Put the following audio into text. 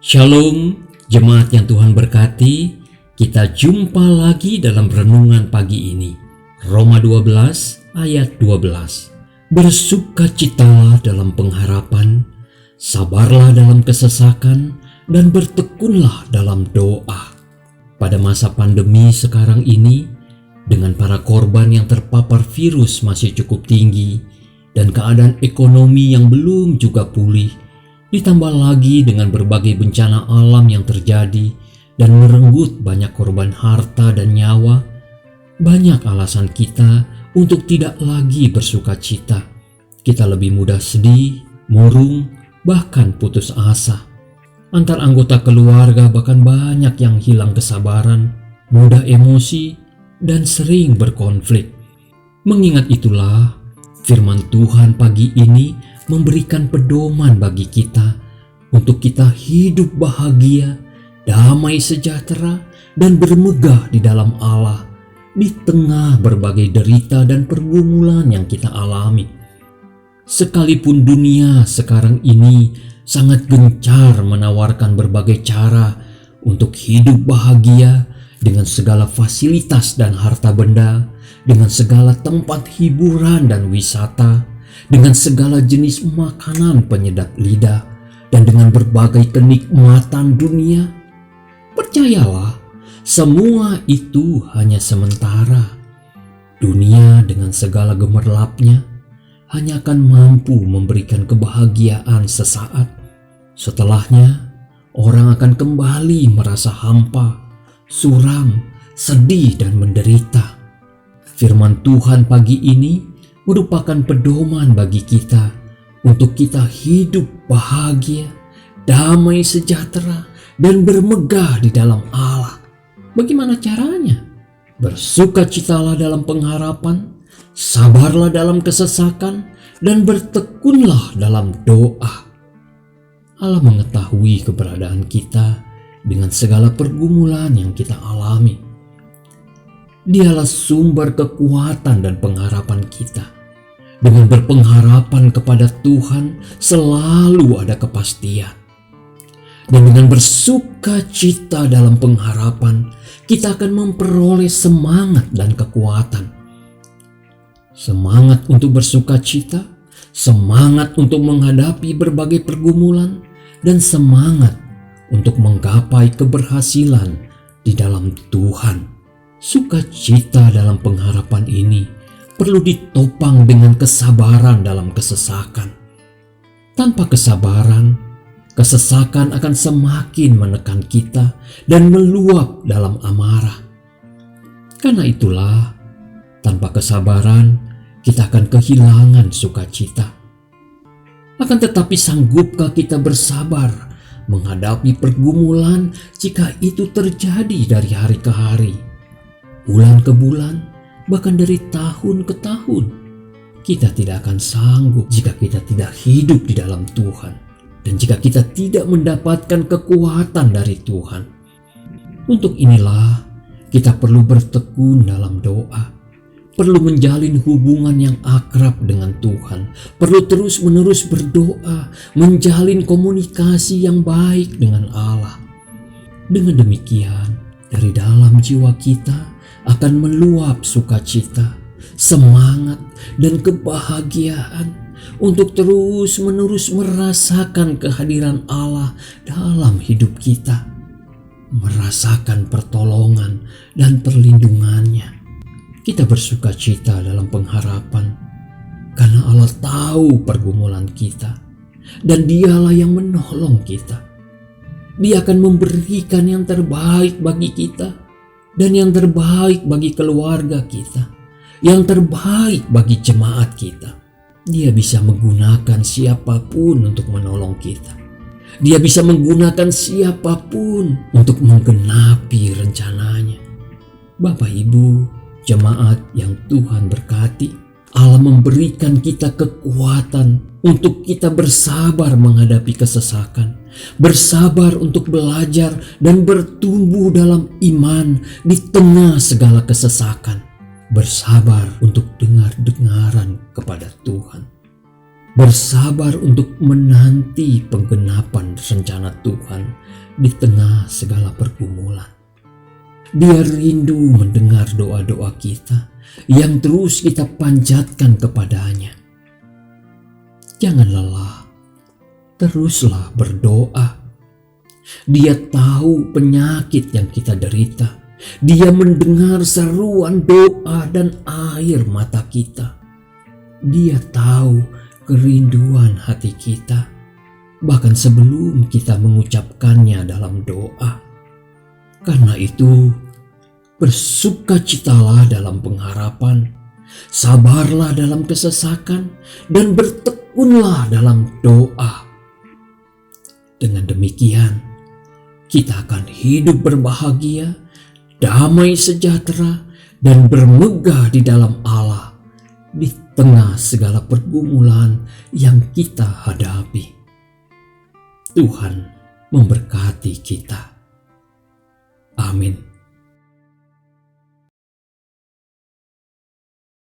Shalom, jemaat yang Tuhan berkati. Kita jumpa lagi dalam renungan pagi ini. Roma 12 ayat 12. Bersukacitalah dalam pengharapan, sabarlah dalam kesesakan, dan bertekunlah dalam doa. Pada masa pandemi sekarang ini, dengan para korban yang terpapar virus masih cukup tinggi, dan keadaan ekonomi yang belum juga pulih, ditambah lagi dengan berbagai bencana alam yang terjadi dan merenggut banyak korban harta dan nyawa, banyak alasan kita untuk tidak lagi bersuka cita. Kita lebih mudah sedih, murung, bahkan putus asa. Antar anggota keluarga bahkan banyak yang hilang kesabaran, mudah emosi, dan sering berkonflik. Mengingat itulah, firman Tuhan pagi ini memberikan pedoman bagi kita untuk kita hidup bahagia, damai sejahtera, dan bermegah di dalam Allah di tengah berbagai derita dan pergumulan yang kita alami. Sekalipun dunia sekarang ini sangat gencar menawarkan berbagai cara untuk hidup bahagia dengan segala fasilitas dan harta benda, dengan segala tempat hiburan dan wisata, dengan segala jenis makanan penyedap lidah, dan dengan berbagai kenikmatan dunia, percayalah, semua itu hanya sementara. Dunia dengan segala gemerlapnya hanya akan mampu memberikan kebahagiaan sesaat. Setelahnya, orang akan kembali merasa hampa, suram, sedih, dan menderita. Firman Tuhan pagi ini merupakan pedoman bagi kita untuk kita hidup bahagia, damai sejahtera, dan bermegah di dalam Allah. Bagaimana caranya? Bersukacitalah dalam pengharapan, sabarlah dalam kesesakan, dan bertekunlah dalam doa. Allah mengetahui keberadaan kita dengan segala pergumulan yang kita alami. Dialah sumber kekuatan dan pengharapan kita. Dengan berpengharapan kepada Tuhan selalu ada kepastian. Dan dengan bersukacita dalam pengharapan, kita akan memperoleh semangat dan kekuatan. Semangat untuk bersukacita, semangat untuk menghadapi berbagai pergumulan, dan semangat untuk menggapai keberhasilan di dalam Tuhan. Sukacita dalam pengharapan ini perlu ditopang dengan kesabaran dalam kesesakan. Tanpa kesabaran, kesesakan akan semakin menekan kita dan meluap dalam amarah. Karena itulah, tanpa kesabaran, kita akan kehilangan sukacita. Akan tetapi sanggupkah kita bersabar menghadapi pergumulan jika itu terjadi dari hari ke hari, bulan ke bulan, bahkan dari tahun ke tahun? Kita tidak akan sanggup jika kita tidak hidup di dalam Tuhan, dan jika kita tidak mendapatkan kekuatan dari Tuhan. Untuk inilah kita perlu bertekun dalam doa, perlu menjalin hubungan yang akrab dengan Tuhan, perlu terus-menerus berdoa, menjalin komunikasi yang baik dengan Allah. Dengan demikian, dari dalam jiwa kita akan meluap sukacita, semangat, dan kebahagiaan untuk terus-menerus merasakan kehadiran Allah dalam hidup kita, merasakan pertolongan dan perlindungannya. Kita bersukacita dalam pengharapan karena Allah tahu pergumulan kita, dan Dialah yang menolong kita. Dia akan memberikan yang terbaik bagi kita, dan yang terbaik bagi keluarga kita, yang terbaik bagi jemaat kita. Dia bisa menggunakan siapapun untuk menolong kita. Dia bisa menggunakan siapapun untuk menggenapi rencananya. Bapak, Ibu, jemaat yang Tuhan berkati, Allah memberikan kita kekuatan untuk kita bersabar menghadapi kesesakan, bersabar untuk belajar dan bertumbuh dalam iman di tengah segala kesesakan, bersabar untuk dengar-dengaran kepada Tuhan, bersabar untuk menanti penggenapan rencana Tuhan di tengah segala pergumulan. Dia rindu mendengar doa-doa kita yang terus kita panjatkan kepadanya. Jangan lelah, teruslah berdoa. Dia tahu penyakit yang kita derita. Dia mendengar seruan doa dan air mata kita. Dia tahu kerinduan hati kita, bahkan sebelum kita mengucapkannya dalam doa. Karena itu, bersukacitalah dalam pengharapan, sabarlah dalam kesesakan, dan bertekunlah dalam doa. Dengan demikian, kita akan hidup berbahagia, damai sejahtera, dan bermegah di dalam Allah di tengah segala pergumulan yang kita hadapi. Tuhan memberkati kita. Amin.